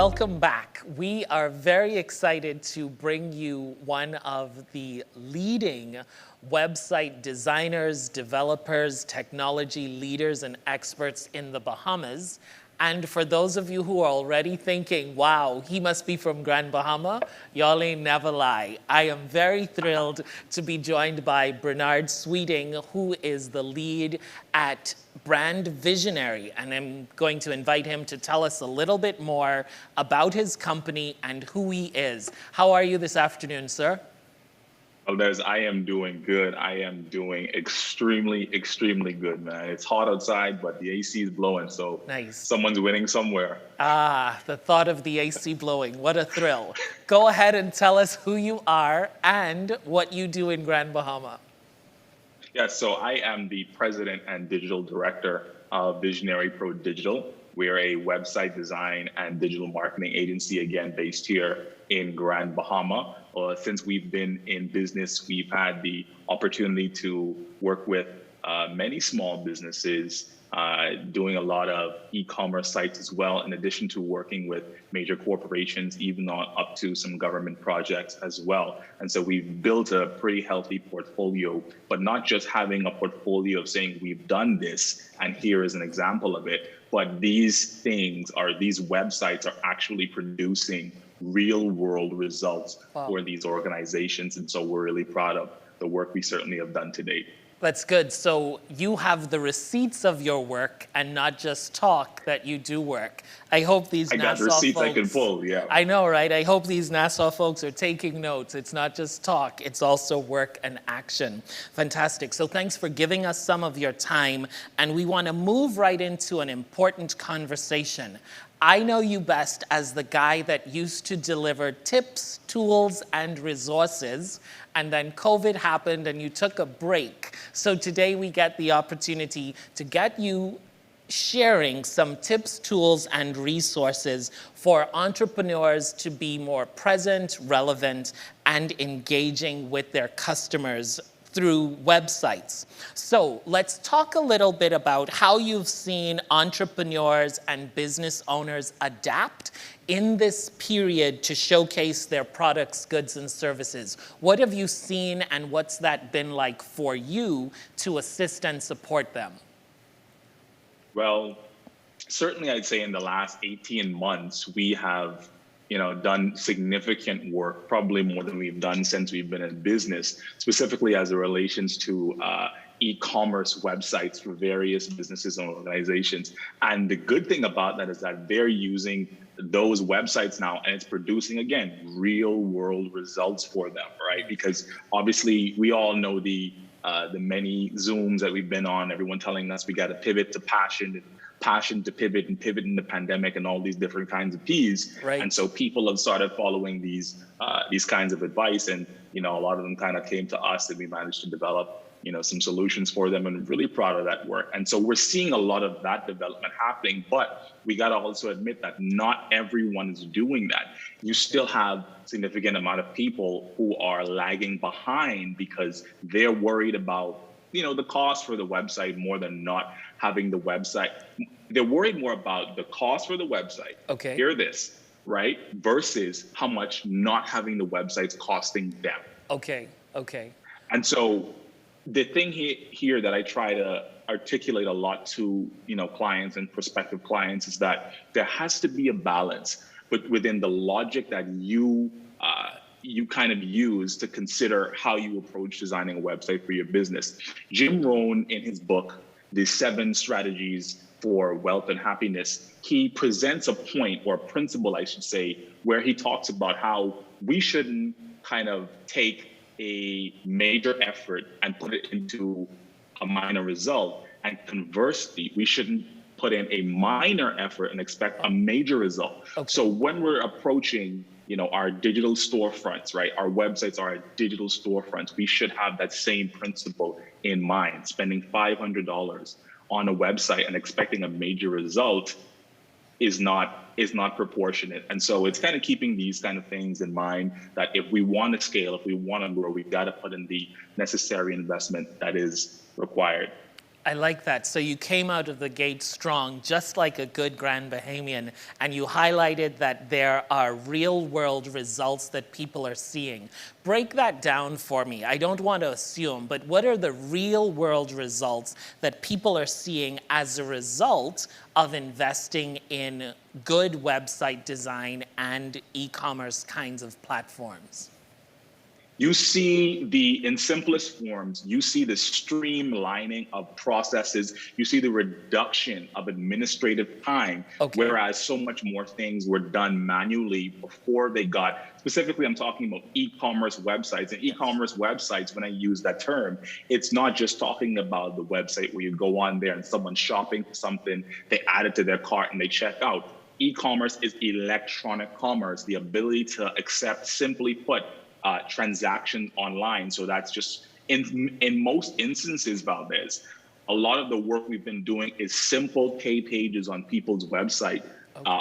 welcome back. We are very excited to bring you one of the leading website designers, developers, technology leaders, and experts in the Bahamas. And for those of you who are already thinking, wow, he must be from Grand Bahama, y'all ain't never lie. I am very thrilled to be joined by Brinard Sweeting, who is the lead at Brand Visionary. And I'm going to invite him to tell us a little bit more about his company and who he is. How are you this afternoon, sir? Valdez, I am doing good. I am doing extremely, extremely good, man. It's hot outside, but the AC is blowing, so nice. Someone's winning somewhere. Ah, the thought of the AC blowing. What a thrill. Go ahead and tell us who you are and what you do in Grand Bahama. Yeah, so I am the president and digital director of Visionary Pro Digital. We're a website design and digital marketing agency, again, based here in Grand Bahama. Since we've been in business, we've had the opportunity to work with many small businesses, doing a lot of e-commerce sites as well, in addition to working with major corporations, even up to some government projects as well. And so we've built a pretty healthy portfolio, but not just having a portfolio of saying we've done this and here is an example of it, but these websites are actually producing real world results for these organizations. And so we're really proud of the work we certainly have done to date. That's good. So you have the receipts of your work and not just talk that you do work. I hope these I got receipts I can pull, yeah. I know, right? I hope these Nassau folks are taking notes. It's not just talk, it's also work and action. Fantastic. So thanks for giving us some of your time. And we want to move right into an important conversation. I know you best as the guy that used to deliver tips, tools, and resources, and then COVID happened and you took a break. So today we get the opportunity to get you sharing some tips, tools, and resources for entrepreneurs to be more present, relevant, and engaging with their customers through websites. So let's talk a little bit about how you've seen entrepreneurs and business owners adapt in this period to showcase their products, goods, and services. What have you seen and what's that been like for you to assist and support them? Well, certainly I'd say in the last 18 months, we have done significant work, probably more than we've done since we've been in business, specifically as it relations to e-commerce websites for various businesses and organizations. And the good thing about that is that they're using those websites now, and it's producing, again, real world results for them, right? Because obviously we all know the many Zooms that we've been on, everyone telling us we got to pivot to passion to pivot, and pivot in the pandemic, and all these different kinds of P's. Right. And so people have started following these kinds of advice, and a lot of them kind of came to us, and we managed to develop some solutions for them, and really proud of that work. And so we're seeing a lot of that development happening, but we got to also admit that not everyone is doing that. You still have significant amount of people who are lagging behind because they're worried about the cost for the website more than not having the website. They're worried more about the cost for the website. Okay. Hear this, right? Versus how much not having the website's costing them. Okay. And so the thing here that I try to articulate a lot to clients and prospective clients is that there has to be a balance, but within the logic that you kind of use to consider how you approach designing a website for your business. Jim Rohn, in his book, The 7 Strategies for Wealth and Happiness, he presents a point, or a principle, I should say, where he talks about how we shouldn't kind of take a major effort and put it into a minor result. And conversely, we shouldn't put in a minor effort and expect a major result. Okay. So when we're approaching our digital storefronts, right? Our websites are our digital storefronts. We should have that same principle in mind. Spending $500 on a website and expecting a major result is not proportionate. And so it's kind of keeping these kind of things in mind, that if we want to scale, if we want to grow, we've got to put in the necessary investment that is required. I like that. So you came out of the gate strong, just like a good Grand Bahamian, and you highlighted that there are real world results that people are seeing. Break that down for me. I don't want to assume, but what are the real world results that people are seeing as a result of investing in good website design and e-commerce kinds of platforms? You see in simplest forms, you see the streamlining of processes. You see the reduction of administrative time, whereas so much more things were done manually before they got, specifically, I'm talking about e-commerce websites. And e-commerce websites, when I use that term, it's not just talking about the website where you go on there and someone's shopping for something, they add it to their cart and they check out. E-commerce is electronic commerce, the ability to accept, simply put, transactions online. So that's just in most instances, Valdez, a lot of the work we've been doing is simple pages on people's website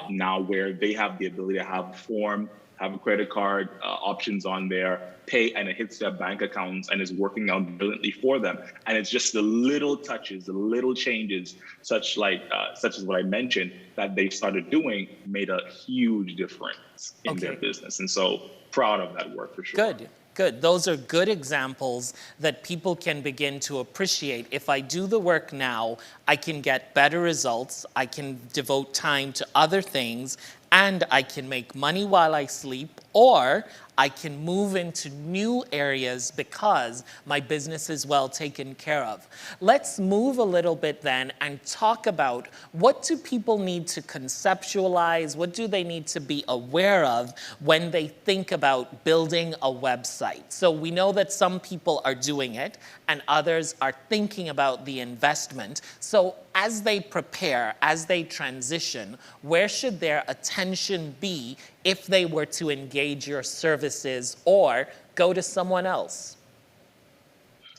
now, where they have the ability to have a form, have a credit card options on there, pay, and it hits their bank accounts and is working out brilliantly for them. And it's just the little touches, the little changes, such as what I mentioned, that they started doing made a huge difference in their business. And so proud of that work for sure. Good. Those are good examples that people can begin to appreciate. If I do the work now, I can get better results, I can devote time to other things, and I can make money while I sleep, or I can move into new areas because my business is well taken care of. Let's move a little bit then and talk about, what do people need to conceptualize? What do they need to be aware of when they think about building a website? So we know that some people are doing it and others are thinking about the investment. So as they prepare, as they transition, where should their attention be if they were to engage your services or go to someone else?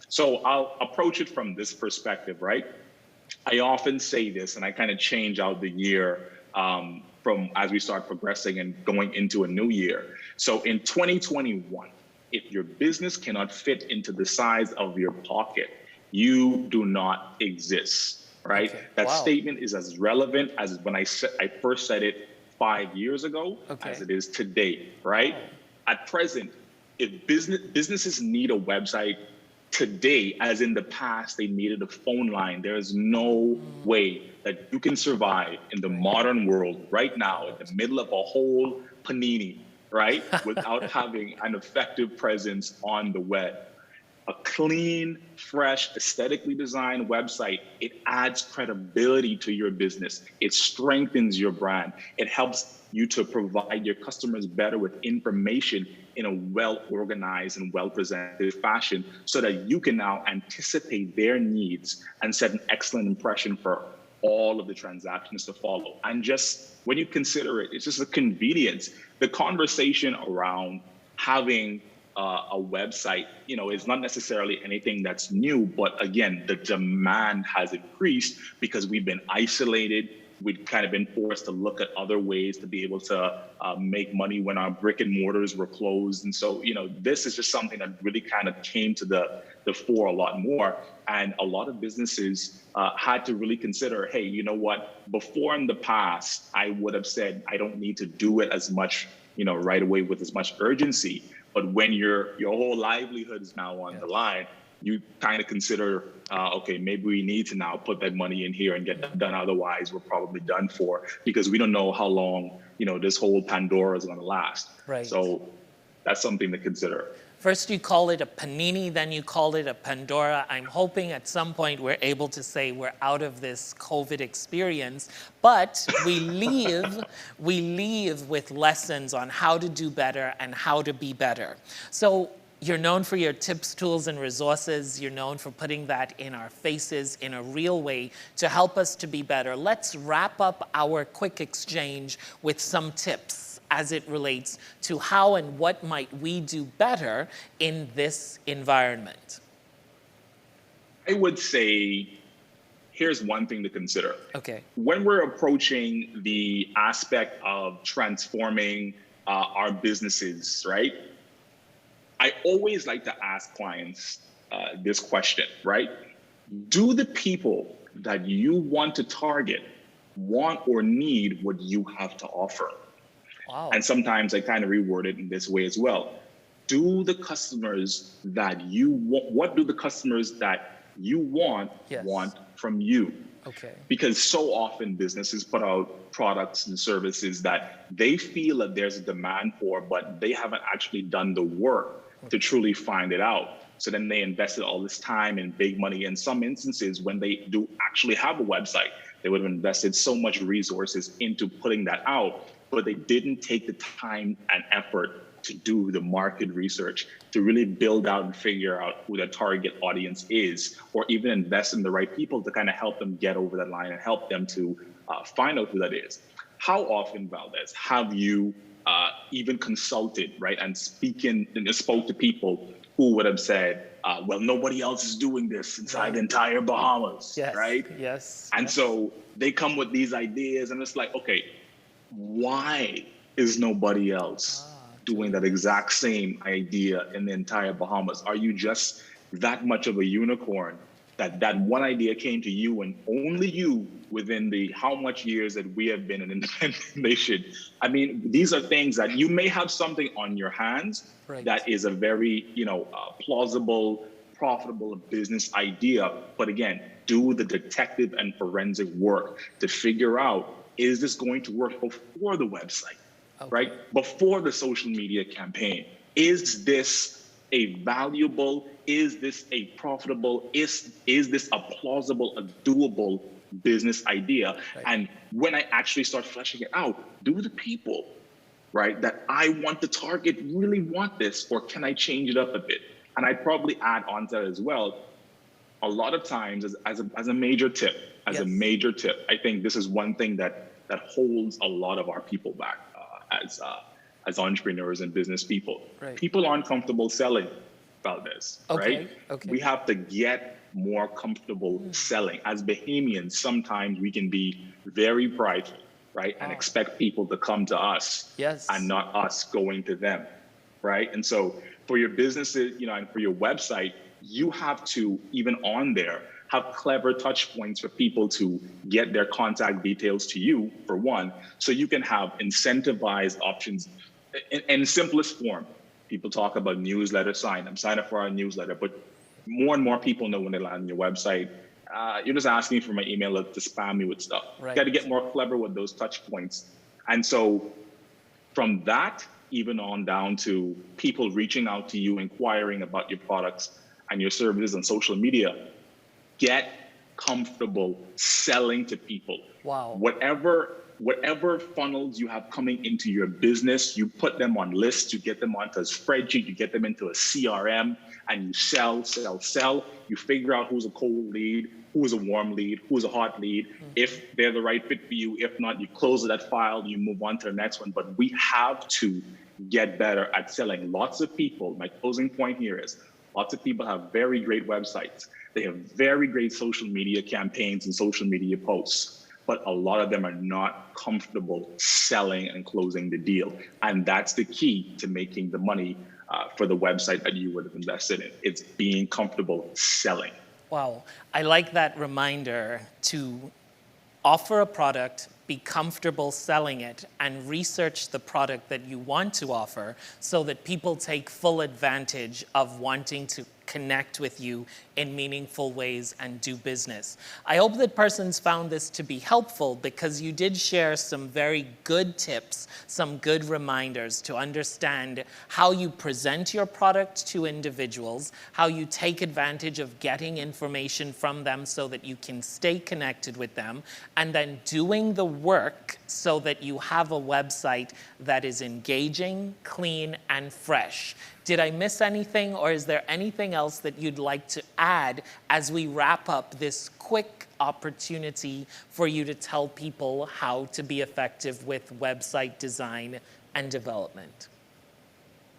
So I'll approach it from this perspective, right? I often say this, and I kind of change out the year from as we start progressing and going into a new year. So in 2021, if your business cannot fit into the size of your pocket, you do not exist, right? That statement is as relevant as when I first said it 5 years ago as it is today, right? At present, if businesses need a website today, as in the past they needed a phone line, there is no way that you can survive in the modern world right now in the middle of a whole panini, right? Without having an effective presence on the web. A clean, fresh, aesthetically designed website, it adds credibility to your business. It strengthens your brand. It helps you to provide your customers better with information in a well-organized and well-presented fashion so that you can now anticipate their needs and set an excellent impression for all of the transactions to follow. And just when you consider it, it's just a convenience. The conversation around having a website, is not necessarily anything that's new, but again, the demand has increased because we've been isolated. We've kind of been forced to look at other ways to be able to make money when our brick and mortars were closed. And so, this is just something that really kind of came to the fore a lot more. And a lot of businesses had to really consider, hey, you know what? Before in the past, I would have said, I don't need to do it as much, right away with as much urgency. But when your whole livelihood is now on the line, you kind of consider, okay, maybe we need to now put that money in here and get that done. Otherwise, we're probably done for, because we don't know how long, this whole Pandora is going to last. Right. So that's something to consider. First you call it a panini, then you call it a Pandora. I'm hoping at some point we're able to say we're out of this COVID experience, but we leave with lessons on how to do better and how to be better. So you're known for your tips, tools, and resources. You're known for putting that in our faces in a real way to help us to be better. Let's wrap up our quick exchange with some tips as it relates to how and what might we do better in this environment. I would say, here's one thing to consider. Okay. When we're approaching the aspect of transforming our businesses, right? I always like to ask clients this question, right? Do the people that you want to target want or need what you have to offer? Wow. And sometimes I kind of reword it in this way as well. Do the customers that you want, what do the customers that you want want from you? Okay. Because so often businesses put out products and services that they feel that there's a demand for, but they haven't actually done the work to truly find it out. So then they invested all this time and big money. In some instances, when they do actually have a website, they would have invested so much resources into putting that out, but they didn't take the time and effort to do the market research, to really build out and figure out who the target audience is, or even invest in the right people to kind of help them get over that line and help them to find out who that is. How often, Valdez, have you even consulted, right, and spoke to people who would have said, well, nobody else is doing this inside the entire Bahamas, right? Yes. And so they come with these ideas, and it's like, okay, why is nobody else doing that exact same idea in the entire Bahamas? Are you just that much of a unicorn that one idea came to you and only you within the how much years that we have been an independent nation? I mean, these are things that you may have something on your hands that is a very, plausible, profitable business idea. But again, do the detective and forensic work to figure out, is this going to work before the website, right? Before the social media campaign? Is this a valuable, is this a profitable, is this a plausible, a doable business idea? And when I actually start fleshing it out, do the people, right, that I want to target really want this, or can I change it up a bit? And I'd probably add on to that as well. A lot of times, as a major tip, I think this is one thing that holds a lot of our people back as entrepreneurs and business people. People aren't comfortable selling, Valdez, right? We have to get more comfortable selling. As Bahamians, sometimes we can be very prideful, right? And expect people to come to us and not us going to them, right? And so for your businesses, and for your website, you have to, even on there, have clever touch points for people to get their contact details to you, for one, so you can have incentivized options in simplest form. People talk about newsletter sign up for our newsletter, but more and more people know when they land on your website, you're just asking for my email to spam me with stuff. You got to get more clever with those touch points. And so from that, even on down to people reaching out to you, inquiring about your products and your services on social media, get comfortable selling to people. Whatever funnels you have coming into your business, you put them on lists, you get them onto a spreadsheet, you get them into a CRM, and you sell. You figure out who's a cold lead, who is a warm lead, who's a hot lead. If they're the right fit for you, if not, you close that file, you move on to the next one. But we have to get better at selling. Lots of people, my closing point here is, lots of people have very great websites. They have very great social media campaigns and social media posts, but a lot of them are not comfortable selling and closing the deal. And that's the key to making the money for the website that you would have invested in. It's being comfortable selling. Wow. I like that reminder to offer a product, be comfortable selling it, and research the product that you want to offer so that people take full advantage of wanting to connect with you in meaningful ways and do business. I hope that persons found this to be helpful, because you did share some very good tips, some good reminders to understand how you present your product to individuals, how you take advantage of getting information from them so that you can stay connected with them, and then doing the work so that you have a website that is engaging, clean, and fresh. Did I miss anything, or is there anything else that you'd like to add as we wrap up this quick opportunity for you to tell people how to be effective with website design and development?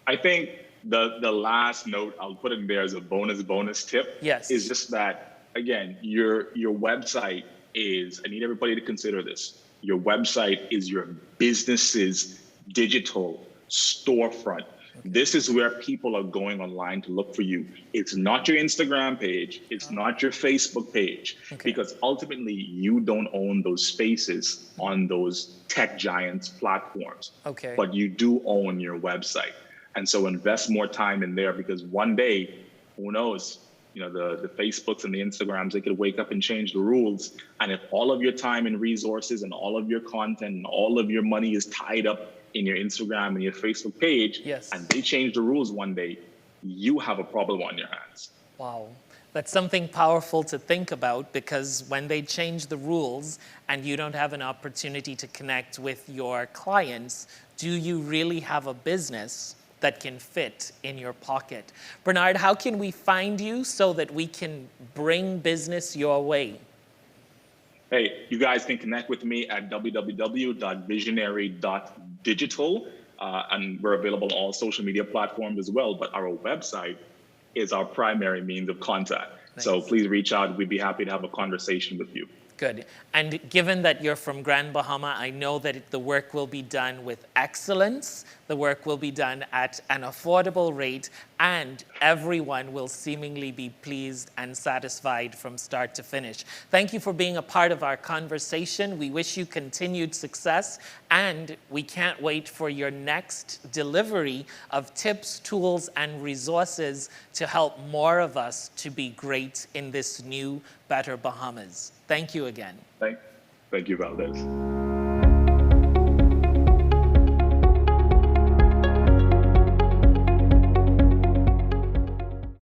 I think the last note I'll put in there as a bonus tip is just that, again, your website is, I need everybody to consider this, your website is your business's digital storefront. This is where people are going online to look for you. It's not your Instagram page. It's not your Facebook page, because ultimately you don't own those spaces on those tech giants platforms, but you do own your website. And so invest more time in there, because one day, who knows, you know, the Facebooks and the Instagrams, they could wake up and change the rules. And if all of your time and resources and all of your content and all of your money is tied up in your Instagram and your Facebook page, and they change the rules one day, you have a problem on your hands. Wow. That's something powerful to think about, because when they change the rules and you don't have an opportunity to connect with your clients, do you really have a business that can fit in your pocket? Brinard, how can we find you so that we can bring business your way? Hey, you guys can connect with me at www.visionary.digital, and we're available on all social media platforms as well, but our website is our primary means of contact. Nice. So please reach out. We'd be happy to have a conversation with you. Good. And given that you're from Grand Bahama, I know that the work will be done with excellence. The work will be done at an affordable rate, and everyone will seemingly be pleased and satisfied from start to finish. Thank you for being a part of our conversation. We wish you continued success, and we can't wait for your next delivery of tips, tools, and resources to help more of us to be great in this new, better Bahamas. Thank you again. Thank you, Valdez.